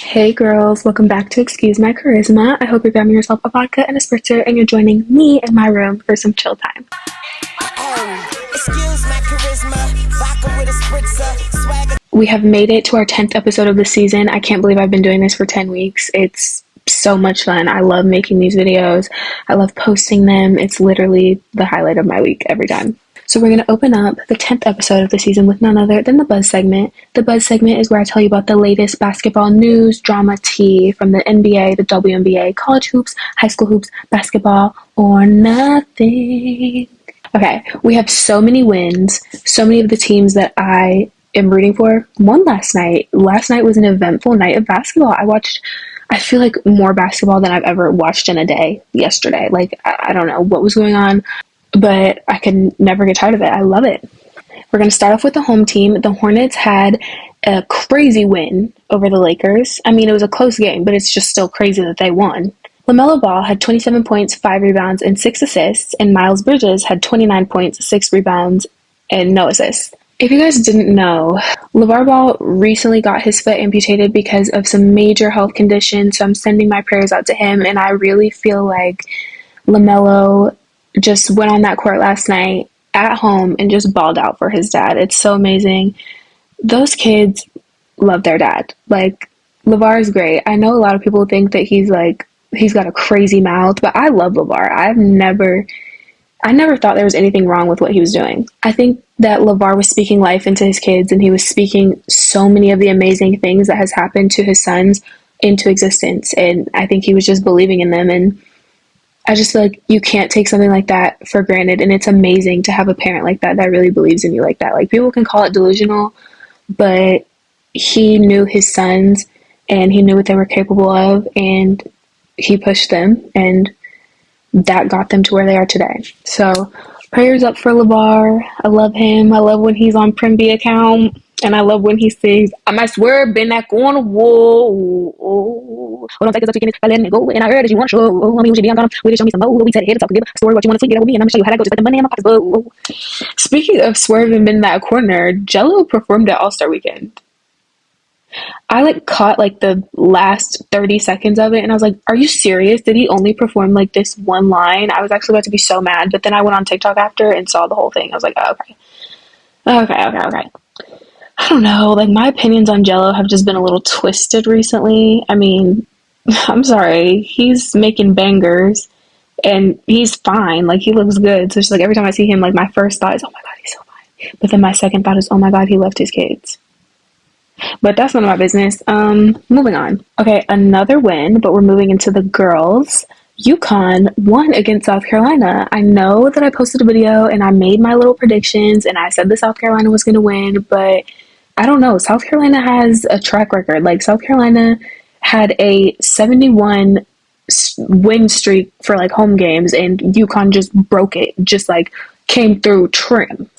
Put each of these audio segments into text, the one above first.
Hey girls, welcome back to Excuse My Charisma. I hope you're grabbing yourself a vodka and a spritzer and you're joining me in my room for some chill time. Excuse my charisma, vodka with a spritzer, swagger. We have made it to our 10th episode of the season. I can't believe I've been doing this for 10 weeks. It's so much fun. I love making these videos. I love posting them. It's literally the highlight of my week every time. So we're going to open up the 10th episode of the season with none other than the Buzz segment. The Buzz segment is where I tell you about the latest basketball news, drama, tea from the NBA, the WNBA, college hoops, high school hoops, basketball, or nothing. Okay, we have so many wins, so many of the teams that I am rooting for won last night. Last night was an eventful night of basketball. I feel like more basketball than I've ever watched in a day yesterday. Like, I don't know what was going on, but I can never get tired of it. I love it. We're going to start off with the home team. The Hornets had a crazy win over the Lakers. I mean, it was a close game, but it's just still crazy that they won. LaMelo Ball had 27 points, 5 rebounds, and 6 assists, and Miles Bridges had 29 points, 6 rebounds, and no assists. If you guys didn't know, LeVar Ball recently got his foot amputated because of some major health conditions, so I'm sending my prayers out to him, and I really feel like LaMelo just went on that court last night at home and just balled out for his dad. It's so amazing. Those kids love their dad. Like, LeVar is great. I know a lot of people think that he's got a crazy mouth, but I love LeVar. I never thought there was anything wrong with what he was doing. I think that LeVar was speaking life into his kids, and he was speaking so many of the amazing things that has happened to his sons into existence, and I think he was just believing in them, and I just feel like you can't take something like that for granted, and it's amazing to have a parent like that that really believes in you like that. Like, people can call it delusional, but he knew his sons, and he knew what they were capable of, and he pushed them, and that got them to where they are today. So, prayers up for LeVar. I love him. I love when he's on Primby account. And I love when he sings, I might swear, been that corner, whoa, oh. Hold on, take us up to by letting it go. And I heard that you want to show. I mean, we should be on we show me some more. We said, head to talk, give a story, what you want to see, get with me, and I'm going to show you how to go, just like the money in my pockets. Whoa. Speaking of swerving in that corner, Jello performed at All-Star Weekend. I caught the last 30 seconds of it, and I was like, are you serious? Did he only perform this one line? I was actually about to be so mad, but then I went on TikTok after and saw the whole thing. I was like, oh, okay. I don't know, my opinions on Jello have just been a little twisted recently. I mean, I'm sorry, he's making bangers, and he's fine, he looks good, so it's every time I see him, my first thought is, oh my god, he's so fine, but then my second thought is, oh my god, he left his kids. But that's none of my business. Moving on. Okay, another win, but we're moving into the girls. UConn won against South Carolina. I know that I posted a video and I made my little predictions and I said that South Carolina was going to win, but I don't know. South Carolina has a track record. South Carolina had a 71 win streak for home games, and UConn just broke it. Just came through trim.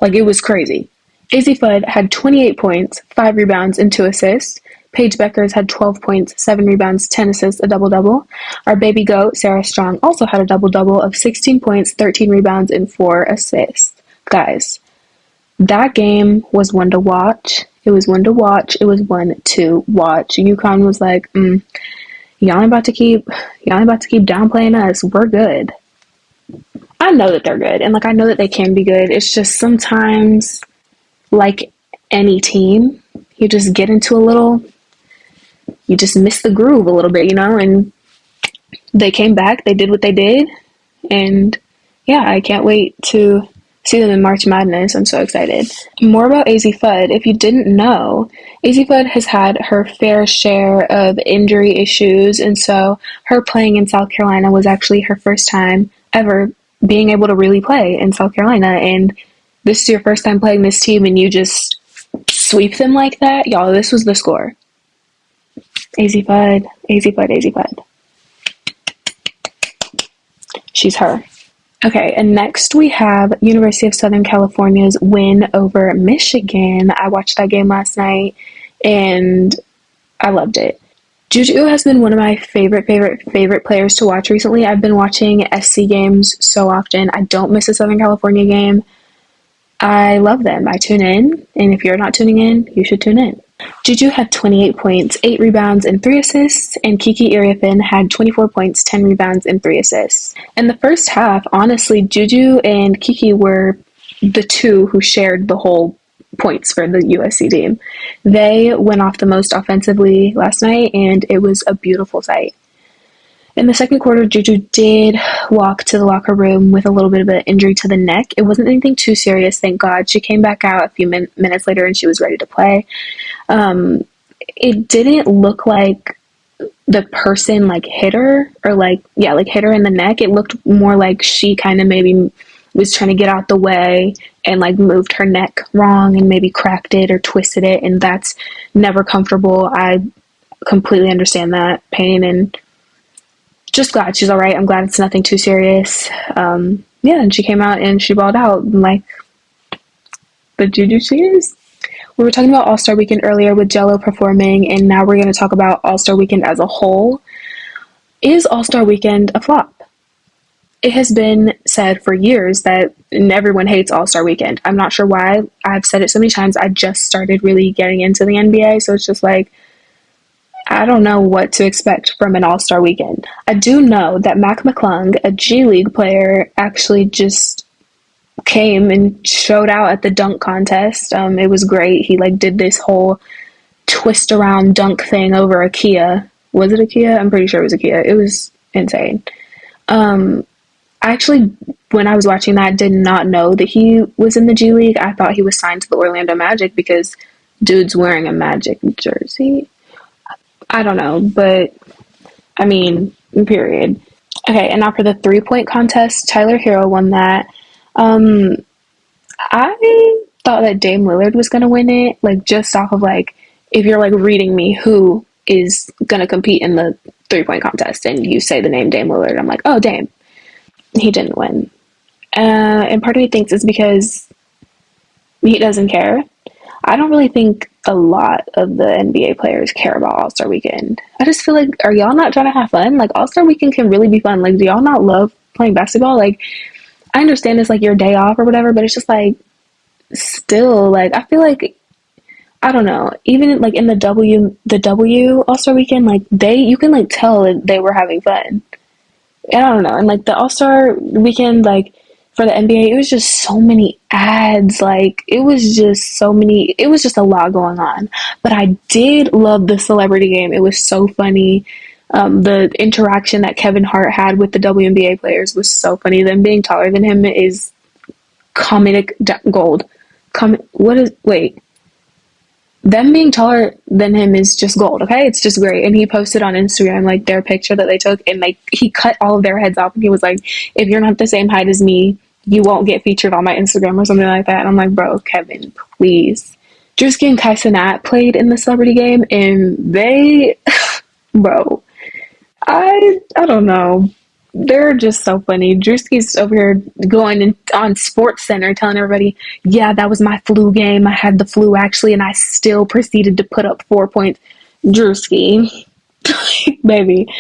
It was crazy. Izzy Fudd had 28 points, 5 rebounds, and 2 assists. Paige Beckers had 12 points, 7 rebounds, 10 assists, a double-double. Our baby goat, Sarah Strong, also had a double-double of 16 points, 13 rebounds, and 4 assists. Guys, that game was one to watch. It was one to watch. It was one to watch. UConn was y'all ain't about to keep downplaying us. We're good. I know that they're good, and I know that they can be good. It's just sometimes, any team, you just get into you just miss the groove a little bit, and they came back, they did what they did, and yeah, I can't wait to see them in March Madness. I'm so excited. More about AZ Fudd. If you didn't know, AZ Fudd has had her fair share of injury issues, and so her playing in South Carolina was actually her first time ever being able to really play in South Carolina, and this is your first time playing this team and you just sweep them like that? Y'all, this was the score. AZ Fudd. She's her. Okay, and next we have University of Southern California's win over Michigan. I watched that game last night and I loved it. Juju has been one of my favorite players to watch recently. I've been watching SC games so often. I don't miss a Southern California game. I love them. I tune in, and if you're not tuning in, you should tune in. Juju had 28 points, 8 rebounds, and 3 assists, and Kiki Iriafen had 24 points, 10 rebounds, and 3 assists. In the first half, honestly, Juju and Kiki were the two who shared the whole points for the USC team. They went off the most offensively last night, and it was a beautiful sight. In the second quarter, Juju did walk to the locker room with a little bit of an injury to the neck. It wasn't anything too serious, thank God. She came back out a few minutes later and she was ready to play. It didn't look like the person like hit her or like hit her in the neck. It looked more like she kind of maybe was trying to get out the way and like moved her neck wrong and maybe cracked it or twisted it, and that's never comfortable. I completely understand that pain, and just glad she's all right. I'm glad it's nothing too serious. Yeah, and she came out and she balled out like the Juju Cheers. We were talking about All-Star Weekend earlier with Jello performing, and now we're going to talk about All-Star Weekend as a whole. Is All-Star Weekend a flop? It has been said for years that everyone hates All-Star Weekend. I'm not sure why. I've said it so many times. I just started really getting into the NBA, so it's just like, I don't know what to expect from an All-Star Weekend. I do know that Mac McClung, a G League player, actually just came and showed out at the dunk contest. It was great. He like did this whole twist around dunk thing over a Kia. Was it a Kia? I'm pretty sure it was a Kia. It was insane. I actually, when I was watching that, did not know that he was in the G League. I thought he was signed to the Orlando Magic because dude's wearing a Magic jersey. I don't know, but I mean, period. Okay, and now for the 3-point contest, Tyler Hero won that. I thought that Dame Lillard was going to win it, like just off of like, if you're like reading me who is going to compete in the 3-point contest and you say the name Dame Lillard, I'm like, oh, Dame. He didn't win. And part of me thinks it's because he doesn't care. I don't really think a lot of the NBA players care about All-Star Weekend. I just feel like, are y'all not trying to have fun? Like, All-Star Weekend can really be fun. Like, do y'all not love playing basketball? Like, I understand it's like your day off or whatever, but it's just like, still, like, I feel like, I don't know, even like in the W All-Star Weekend, like, you can like tell that they were having fun. I don't know. And like the All-Star Weekend, like, for the NBA, it was just so many ads. Like, it was just a lot going on. But I did love the celebrity game. It was so funny. The interaction that Kevin Hart had with the WNBA players was so funny. Them being taller than him is comedic gold. Them being taller than him is just gold, okay? It's just great. And he posted on Instagram, like, their picture that they took, and, like, he cut all of their heads off, and he was like, if you're not the same height as me, you won't get featured on my Instagram or something like that. And I'm like, bro, Kevin, please. Drewski and Kai Cenat played in the celebrity game, and they, bro, I don't know. They're just so funny. Drewski's over here going on Sports Center telling everybody, yeah, that was my flu game. I had the flu actually, and I still proceeded to put up 4 points. Drewski, baby,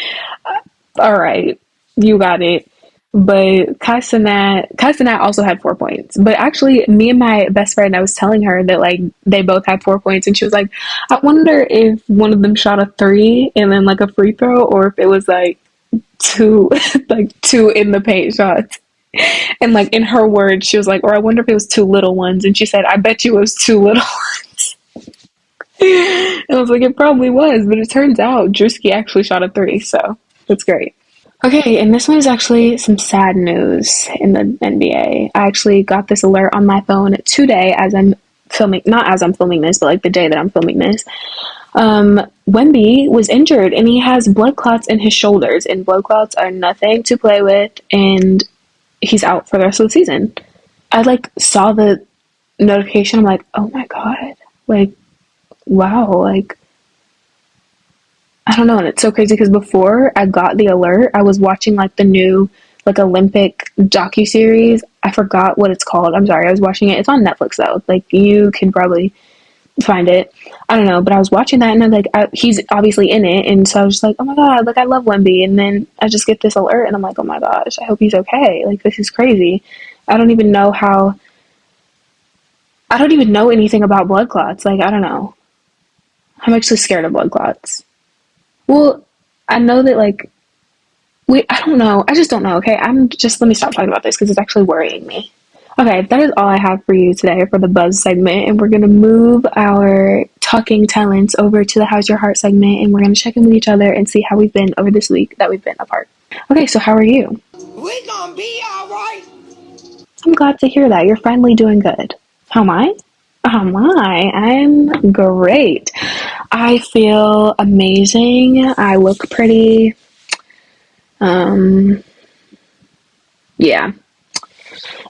all right, you got it. But Kai Cenat also had 4 points. But actually, me and my best friend, I was telling her that like they both had 4 points, and she was like, I wonder if one of them shot a 3 and then like a free throw, or if it was like two in the paint shots. And like in her words, she was like, or I wonder if it was 2 little ones. And she said, I bet you it was 2 little ones. And I was like, it probably was, but it turns out Drewski actually shot a 3, so that's great. Okay, and this one is actually some sad news in the NBA. I actually got this alert on my phone today as I'm filming, not as I'm filming this, but like the day that I'm filming this. Wemby was injured and he has blood clots in his shoulders, and blood clots are nothing to play with, and he's out for the rest of the season. I like saw the notification. I'm like, oh my God, like, wow, like, I don't know. And it's so crazy because before I got the alert, I was watching like the new like Olympic docuseries. I forgot what it's called. I'm sorry. I was watching it. It's on Netflix though. Like, you can probably find it. I don't know, but I was watching that and I'm like, he's obviously in it, and so I was just like, oh my God, like, I love Wemby. And then I just get this alert and I'm like, oh my gosh, I hope he's okay. Like, this is crazy. I don't even know anything about blood clots. Like, I don't know. I'm actually scared of blood clots. Well, I know that like I don't know. I just don't know. Okay, let me stop talking about this because it's actually worrying me. Okay, that is all I have for you today for the buzz segment, and we're gonna move our talking talents over to the How's Your Heart segment, and we're gonna check in with each other and see how we've been over this week that we've been apart. Okay, so how are you? We gonna be alright. I'm glad to hear that. You're finally doing good. How am I? Oh my, I'm great. I feel amazing. I look pretty. Um, yeah.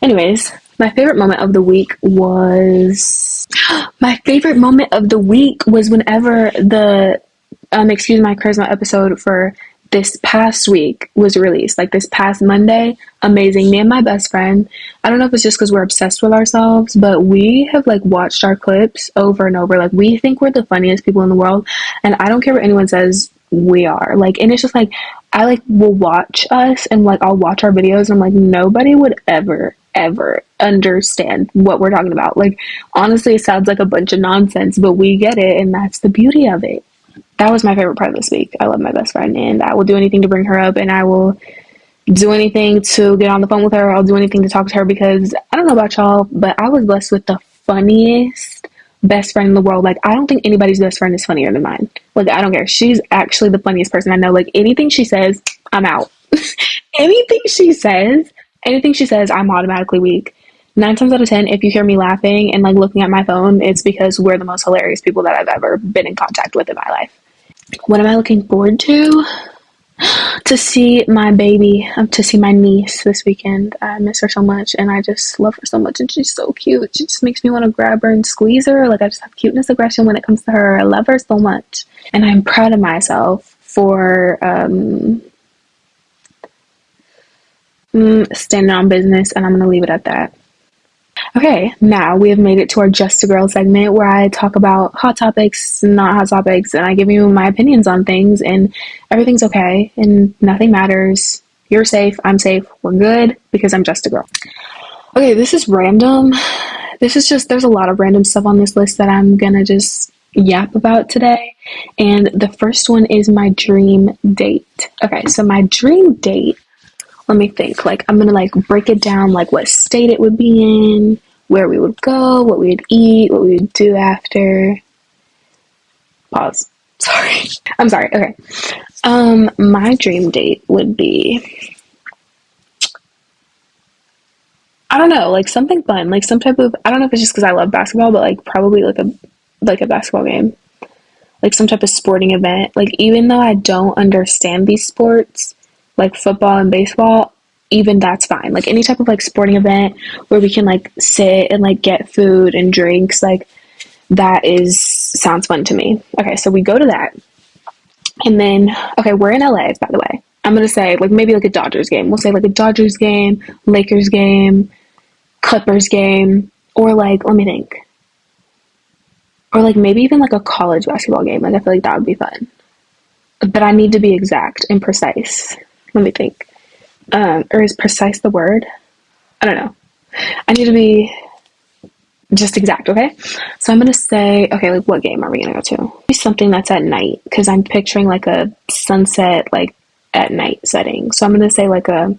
Anyways, my favorite moment of the week was whenever the Excuse My Charisma episode for this past week was released, like this past Monday. Amazing. Me and my best friend, I don't know if it's just because we're obsessed with ourselves, but we have like watched our clips over and over. Like we think we're the funniest people in the world, and I don't care what anyone says, we are. Like, and it's just like I like will watch us and like I'll watch our videos and I'm like, nobody would ever understand what we're talking about. Like honestly, it sounds like a bunch of nonsense, but we get it, and that's the beauty of it. That was my favorite part of this week. I love my best friend, and I will do anything to bring her up, and I will do anything to get on the phone with her. I'll do anything to talk to her because I don't know about y'all, but I was blessed with the funniest best friend in the world. Like, I don't think anybody's best friend is funnier than mine. Like, I don't care. She's actually the funniest person I know. Like, anything she says, I'm out. anything she says, anything she says, I'm automatically weak. 9 times out of 10, if you hear me laughing and like looking at my phone, it's because we're the most hilarious people that I've ever been in contact with in my life. What am I looking forward to? To see my baby, to see my niece this weekend. I miss her so much, and I just love her so much, and she's so cute. She just makes me want to grab her and squeeze her. Like, I just have cuteness aggression when it comes to her. I love her so much, and I'm proud of myself for standing on business, and I'm going to leave it at that. Okay, now we have made it to our Just a Girl segment where I talk about hot topics, not hot topics, and I give you my opinions on things, and everything's okay, and nothing matters. You're safe, I'm safe, we're good, because I'm just a girl. Okay, this is random. There's a lot of random stuff on this list that I'm gonna just yap about today, and the first one is my dream date. Okay, so my dream date, let me think. Like, I'm gonna like break it down, like what state it would be in, where we would go, what we would eat, what we would do after. Pause. Sorry. I'm sorry. Okay. My dream date would be, I don't know, like something fun, like some type of, I don't know if it's just because I love basketball, but like probably like a basketball game, like some type of sporting event. Like, even though I don't understand these sports, like football and baseball, even that's fine. Like any type of like sporting event where we can like sit and like get food and drinks, like sounds fun to me. Okay, so we go to that. And then, okay, we're in LA, by the way. I'm gonna say like maybe like a Dodgers game. We'll say like a Dodgers game, Lakers game, Clippers game, or like, let me think. Or like maybe even like a college basketball game. Like I feel like that would be fun. But I need to be exact and precise. Let me think. Or is precise the word? I don't know. I need to be just exact, okay? So I'm gonna say, okay, like what game are we gonna go to? Maybe something that's at night, because I'm picturing like a sunset, like at night setting. So I'm gonna say like a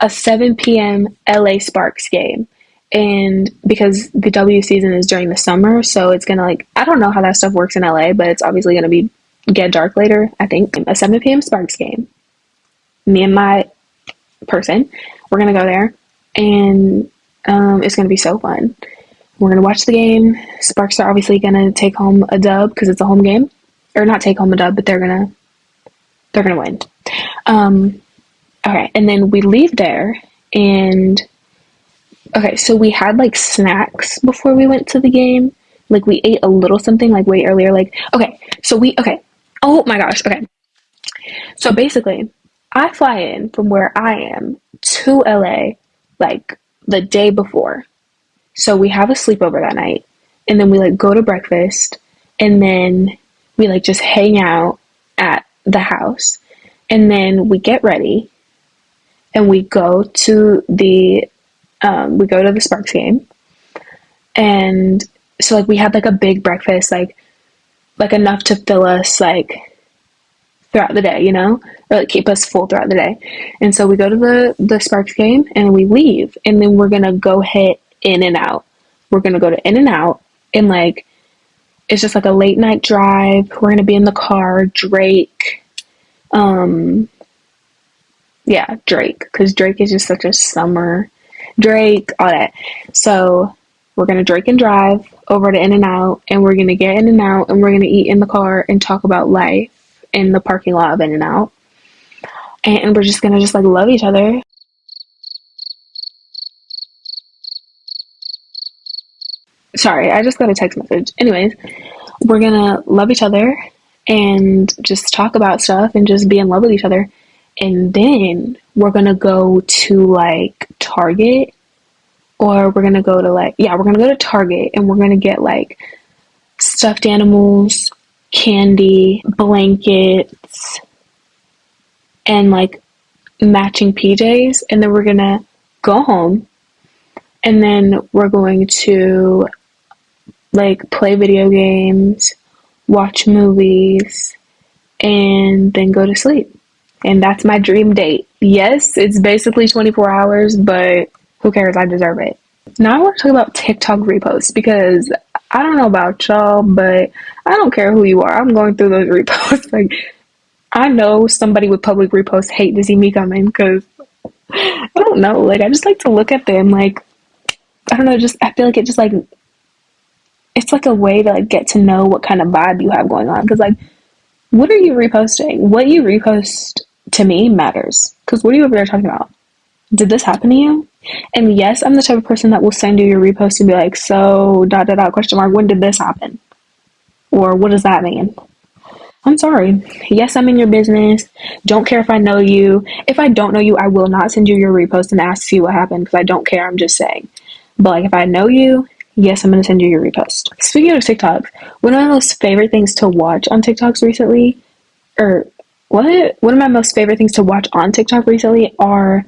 7 p.m. LA Sparks game. And because the W season is during the summer, so it's gonna like, I don't know how that stuff works in LA, but it's obviously gonna get dark later, I think. A 7 p.m. Sparks game. Me and my person, we're gonna go there, and it's gonna be so fun. We're gonna watch the game. Sparks are obviously gonna take home a dub because it's a home game, or not take home a dub, but they're gonna win. Okay, and then we leave there, and okay, so we had like snacks before we went to the game. Like we ate a little something like way earlier. Like okay. Oh my gosh. Okay, so basically, I fly in from where I am to LA like the day before. So we have a sleepover that night, and then we like go to breakfast, and then we like just hang out at the house, and then we get ready, and we go to the Sparks game. And so like we had like a big breakfast, like like enough to fill us like throughout the day, or like keep us full throughout the day. And so we go to the Sparks game and we leave, and then we're gonna go hit In-N-Out. We're gonna go to In-N-Out, and like it's just like a late night drive. We're gonna be in the car. Drake, yeah, Drake, because Drake is just such a summer Drake, all that. So we're gonna Drake and drive over to In-N-Out, and we're gonna get In-N-Out, and we're gonna eat in the car and talk about life in the parking lot of In-N-Out. And we're just gonna just like love each other. Sorry, I just got a text message. Anyways, we're gonna love each other and just talk about stuff and just be in love with each other. And then we're gonna go to like Target, or we're gonna go to we're gonna go to Target, and we're gonna get like stuffed animals, candy, blankets, and like matching PJs. And then we're gonna go home, and then we're going to like play video games, watch movies, and then go to sleep. And that's my dream date. Yes, it's basically 24 hours, but who cares? I deserve it. Now I want to talk about TikTok reposts, because I don't know about y'all, but I don't care who you are. I'm going through those reposts. Like, I know somebody with public reposts hate to see me coming, because I don't know. Like, I just like to look at them. Like, I don't know. Just I feel like it just like it's like a way to like get to know what kind of vibe you have going on. Because like, what are you reposting? What you repost to me matters. Because what are you over there talking about? Did this happen to you? And yes, I'm the type of person that will send you your repost and be like, so ... question mark, when did this happen? Or what does that mean? I'm sorry. Yes, I'm in your business. Don't care if I know you. If I don't know you, I will not send you your repost and ask you what happened, because I don't care. I'm just saying. But like, if I know you, yes, I'm going to send you your repost. Speaking of TikTok, one of my most favorite things to watch on TikToks recently, or what? One of my most favorite things to watch on TikTok recently are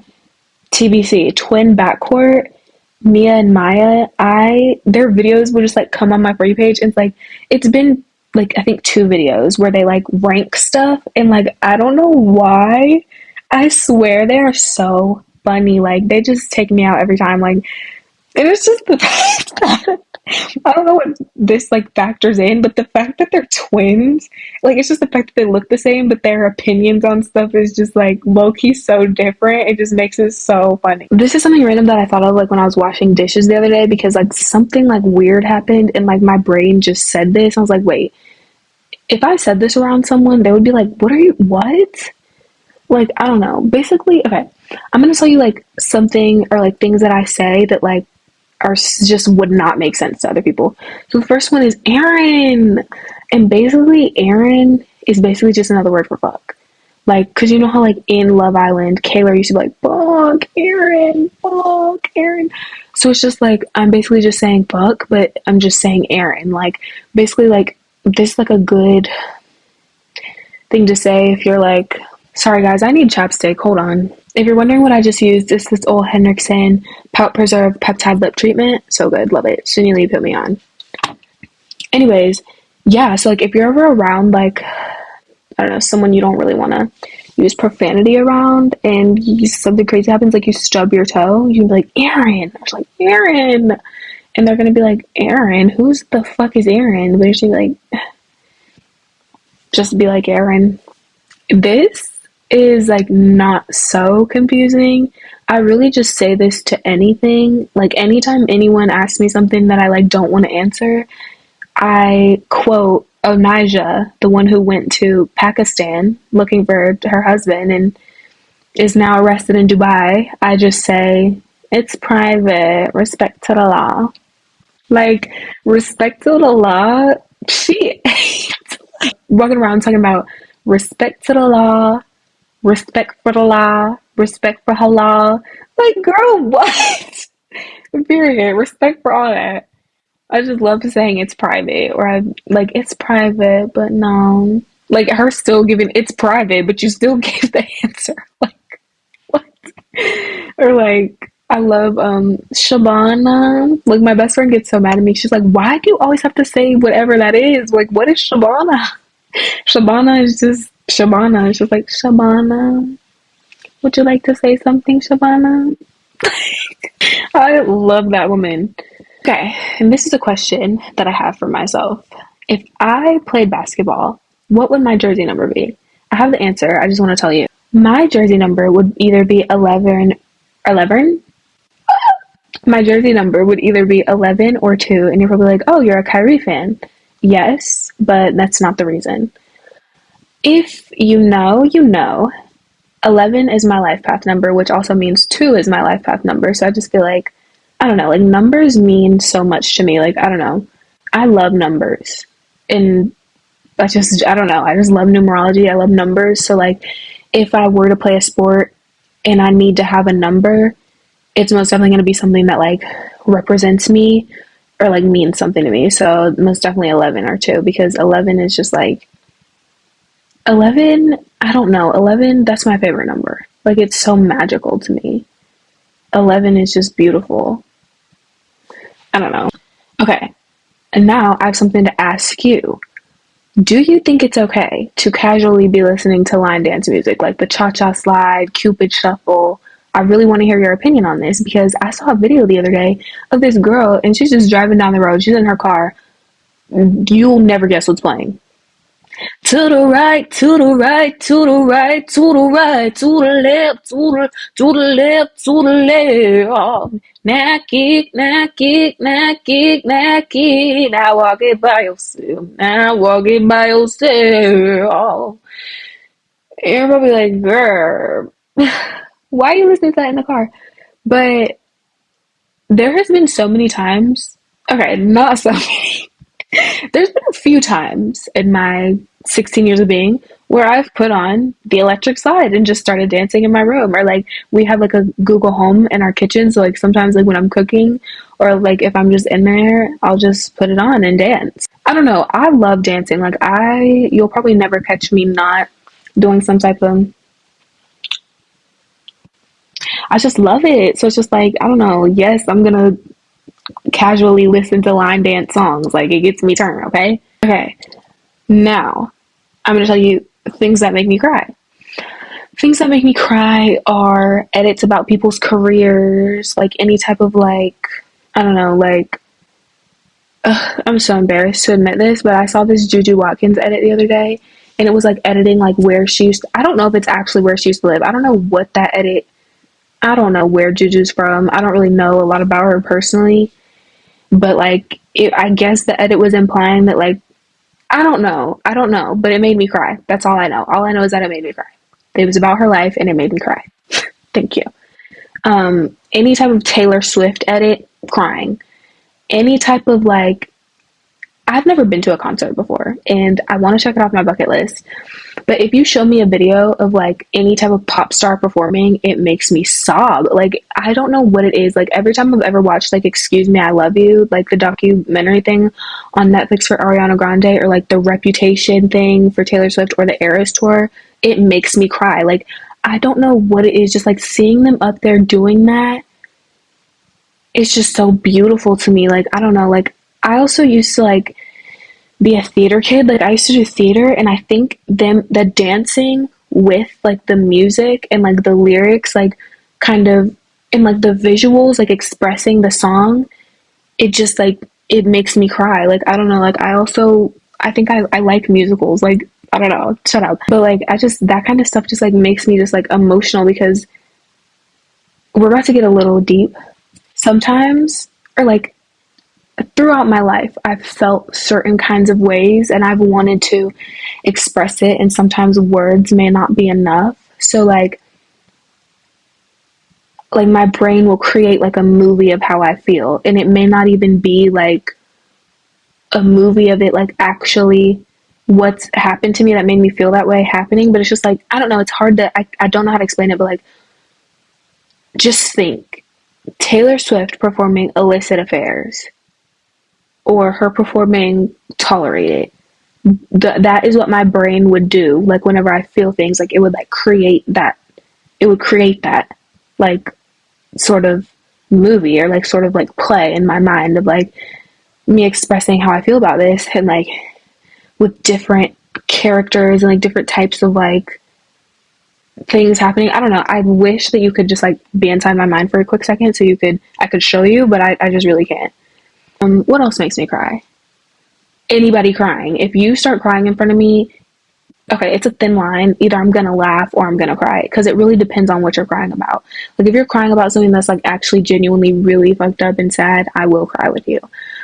TBC, twin backcourt, Mia and Maya. Their videos will just like come on my For You page, and it's been like I think 2 videos where they like rank stuff, and like I don't know why. I swear they are so funny. Like, they just take me out every time. Like, and it's just the fact that I don't know what this like factors in, but the fact that they're twins, like, it's just the fact that they look the same, but their opinions on stuff is just like low-key so different. It just makes it so funny. This is something random that I thought of like when I was washing dishes the other day, because like something like weird happened, and like my brain just said this. I was like, wait, if I said this around someone, they would be like, what? Like, I don't know. Basically, okay, I'm gonna tell you like something, or like things that I say that like are just would not make sense to other people. So the first one is Aaron. And basically Aaron is basically just another word for fuck. Like, cause you know how like in Love Island, Kayla used to be like, fuck Aaron, fuck Aaron. So it's just like, I'm basically just saying fuck, but I'm just saying Aaron. Like, basically like, this is like a good thing to say if you're like, sorry guys, I need chapstick, hold on. If you're wondering what I just used, it's this old Henriksen Pout Preserve Peptide Lip Treatment. So good, love it. Sunili put me on. Anyways, yeah, so like if you're ever around like, I don't know, someone you don't really want to use profanity around, and something crazy happens, like you stub your toe, you can be like, Aaron. I was like, Aaron. And they're going to be like, Aaron? Who's the fuck is Aaron? But you're like, just be like, Aaron. This is like not so confusing. I really just say this to anything. Like, anytime anyone asks me something that I like don't want to answer, I quote Onija, the one who went to Pakistan looking for her husband and is now arrested in Dubai. I just say, it's private, respect to the law. Like, respect to the law. She walking around talking about respect to the law, respect for the law, respect for halal. Like, girl, what? Period. Respect for all that. I just love saying it's private, or I like, it's private, but no. Like, her still giving it's private, but you still gave the answer. Like, what? Or like, I love Shabana. Like my best friend gets so mad at me. She's like, "Why do you always have to say whatever that is? Like, what is Shabana?" Shabana is just Shabana. It's just like Shabana. Would you like to say something, Shabana? I love that woman. Okay, and this is a question that I have for myself. If I played basketball, what would my jersey number be? I have the answer. I just want to tell you. My jersey number would either be 11, 11. My jersey number would either be 11 or 2, and you're probably like, oh, you're a Kyrie fan. Yes, but that's not the reason. If you know, you know. 11 is my life path number, which also means 2 is my life path number. So I just feel like, I don't know, like numbers mean so much to me. Like, I don't know. I love numbers. And I don't know. I just love numerology. I love numbers. So, like, if I were to play a sport and I need to have a number, it's most definitely going to be something that, like, represents me or, like, means something to me. So, most definitely 11 or 2, because 11 is just like, 11, I don't know. 11, that's my favorite number. Like, it's so magical to me. 11 is just beautiful. I don't know. Okay, and now I have something to ask you. Do you think it's okay to casually be listening to line dance music, like the cha-cha slide, Cupid shuffle? I really want to hear your opinion on this, because I saw a video the other day of this girl, and she's just driving down the road. She's in her car. You'll never guess what's playing. To the right, to the right, to the right, to the right, to the left, to the left, to the left. Knock it, knock it, knock it, knock it. Now walk it by yourself. Now walk it by yourself. And you're probably like, girl, why are you listening to that in the car? But there has been so many times, okay, not so many. There's been a few times in my 16 years of being where I've put on the electric slide and just started dancing in my room. Or like we have like a Google Home in our kitchen, so like sometimes like when I'm cooking or like if I'm just in there, I'll just put it on and dance. I don't know. I love dancing. Like you'll probably never catch me not doing some type of, I just love it. So it's just like, I don't know. Yes, I'm gonna casually listen to line dance songs. Like it gets me turned, okay? Okay. Now, I'm gonna tell you things that make me cry. Things that make me cry are edits about people's careers, like any type of like, I don't know, like, I'm so embarrassed to admit this, but I saw this Juju Watkins edit the other day, and it was like editing like where she used to, I don't know if it's actually where she used to live. I don't know what that edit, I don't know where Juju's from. I don't really know a lot about her personally, but like, I guess the edit was implying that like, I don't know, but it made me cry. That's all I know. All I know is that it made me cry. It was about her life and it made me cry. Thank you. Any type of Taylor Swift edit, crying. Any type of like, I've never been to a concert before and I want to check it off my bucket list. But if you show me a video of like any type of pop star performing, it makes me sob. Like, I don't know what it is. Like every time I've ever watched like Excuse Me, I Love You, like the documentary thing on Netflix for Ariana Grande, or like the Reputation thing for Taylor Swift, or the Eras tour, it makes me cry. Like, I don't know what it is. Just like seeing them up there doing that, it's just so beautiful to me. Like, I don't know. Like, I also used to like be a theater kid. Like I used to do theater, and I think the dancing with like the music and like the lyrics, like kind of, and like the visuals, like expressing the song, it just like, it makes me cry. Like, I don't know. Like I think I like musicals. Like, I don't know, shut up. But like, that kind of stuff just like makes me just like emotional, because we're about to get a little deep. Sometimes, or like, throughout my life, I've felt certain kinds of ways and I've wanted to express it, and sometimes words may not be enough. So like my brain will create like a movie of how I feel, and it may not even be like a movie of it like actually what's happened to me that made me feel that way happening, but it's just like, I don't know, it's hard to, I don't know how to explain it, but like, just think Taylor Swift performing Illicit Affairs, or her performing Tolerate It. That is what my brain would do. Like whenever I feel things, like it would like create that. It would create that like sort of movie or like sort of like play in my mind of like me expressing how I feel about this, and like with different characters and like different types of like things happening. I don't know. I wish that you could just like be inside my mind for a quick second so I could show you, but I just really can't. What else makes me cry? Anybody crying. If you start crying in front of me, okay, it's a thin line. Either I'm gonna laugh or I'm gonna cry, because it really depends on what you're crying about. Like if you're crying about something that's like actually genuinely really fucked up and sad, I will cry with you.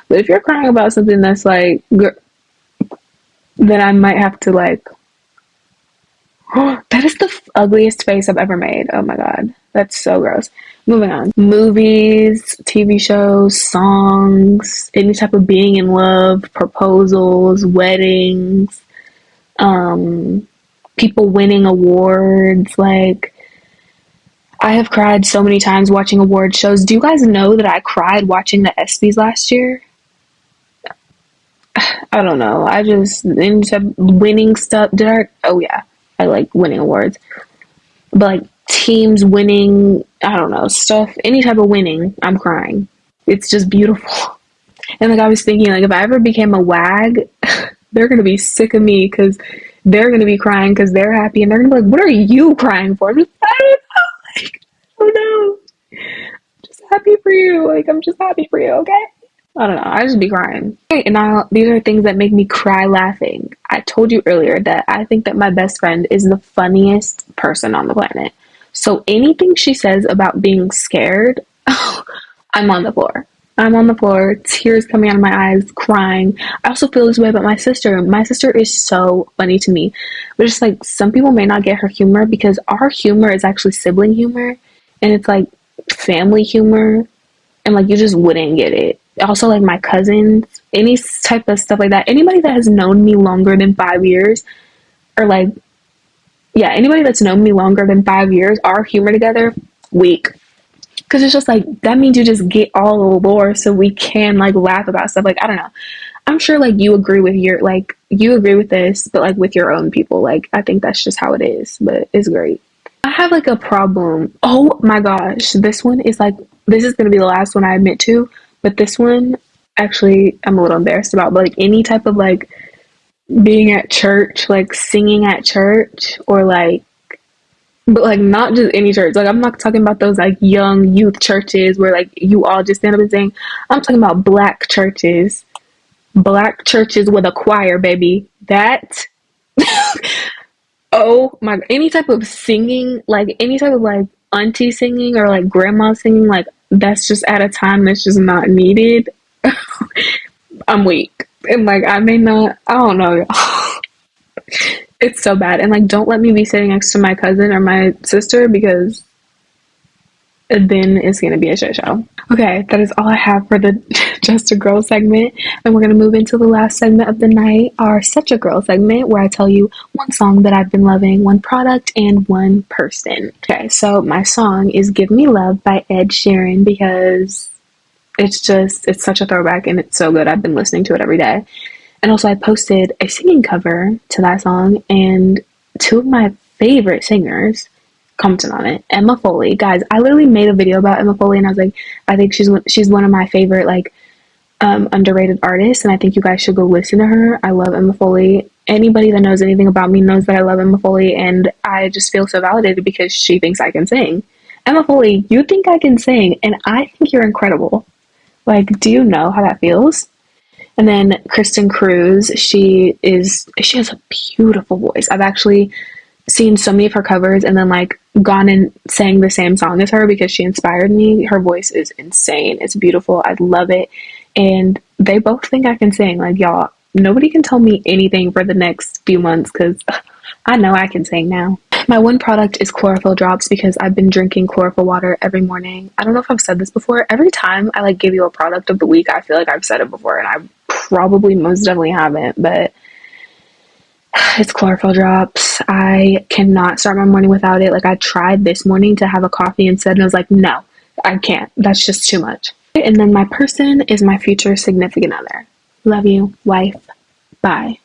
But if you're crying about something that's like, then I might have to like, that is the ugliest face I've ever made. Oh my god, that's so gross. Moving on. Movies, TV shows, songs, any type of being in love, proposals, weddings, people winning awards. Like, I have cried so many times watching award shows. Do you guys know that I cried watching the ESPYs last year? I don't know. I just ended up winning stuff. Oh yeah, I like winning awards. But like teams winning, I don't know, stuff, any type of winning, I'm crying. It's just beautiful. And like I was thinking, like if I ever became a WAG, they're gonna be sick of me because they're gonna be crying because they're happy, and they're gonna be like, "What are you crying for?" I'm just, I don't know. Like, oh no, I'm just happy for you. Like I'm just happy for you. Okay. I don't know. I just be crying. And now these are things that make me cry laughing. I told you earlier that I think that my best friend is the funniest person on the planet. So anything she says about being scared, I'm on the floor. I'm on the floor, tears coming out of my eyes, crying. I also feel this way about my sister. My sister is so funny to me. But just like some people may not get her humor because our humor is actually sibling humor. And it's like family humor. And like you just wouldn't get it. Also like my cousins, any type of stuff like that. Anybody that has known me longer than 5 years, or like, yeah, anybody that's known me longer than 5 years, our humor together, weak. Because it's just like, that means you just get all the lore so we can like laugh about stuff. Like, I don't know. I'm sure like you agree with you agree with this, but like with your own people. Like, I think that's just how it is, but it's great. I have like a problem. Oh my gosh. This one is like, this is going to be the last one I admit to. But this one, actually, I'm a little embarrassed about. But like any type of like being at church, like singing at church, or like, but like not just any church. Like I'm not talking about those like young youth churches where like you all just stand up and sing. I'm talking about black churches with a choir, baby. That, oh my, any type of singing, like any type of like auntie singing or like grandma singing, like that's just at a time that's just not needed. I'm weak. And like I don't know. It's so bad. And like don't let me be sitting next to my cousin or my sister because then it's gonna be a shit show. Okay, that is all I have for the Just a Girl segment. And we're gonna move into the last segment of the night, our Such a Girl segment, where I tell you one song that I've been loving, one product, and one person. Okay, so my song is Give Me Love by Ed Sheeran because it's such a throwback and it's so good. I've been listening to it every day. And also I posted a singing cover to that song, and two of my favorite singers commented on it. Emma Foley. Guys, I literally made a video about Emma Foley and I was like, I think she's one of my favorite like underrated artists, and I think you guys should go listen to her. I love Emma Foley. Anybody that knows anything about me knows that I love Emma Foley, and I just feel so validated because she thinks I can sing. Emma Foley, you think I can sing, and I think you're incredible. Like, do you know how that feels? And then Kristen Cruz, she has a beautiful voice. I've actually seen so many of her covers and then like gone and sang the same song as her because she inspired me. Her voice is insane. It's beautiful. I love it. And they both think I can sing. Like, y'all, nobody can tell me anything for the next few months because I know I can sing now. My one product is chlorophyll drops because I've been drinking chlorophyll water every morning. I don't know if I've said this before. Every time I like give you a product of the week, I feel like I've said it before, and I probably most definitely haven't, but it's chlorophyll drops. I cannot start my morning without it. Like, I tried this morning to have a coffee instead, and I was like, no, I can't. That's just too much. And then my person is my future significant other. Love you, wife. Bye.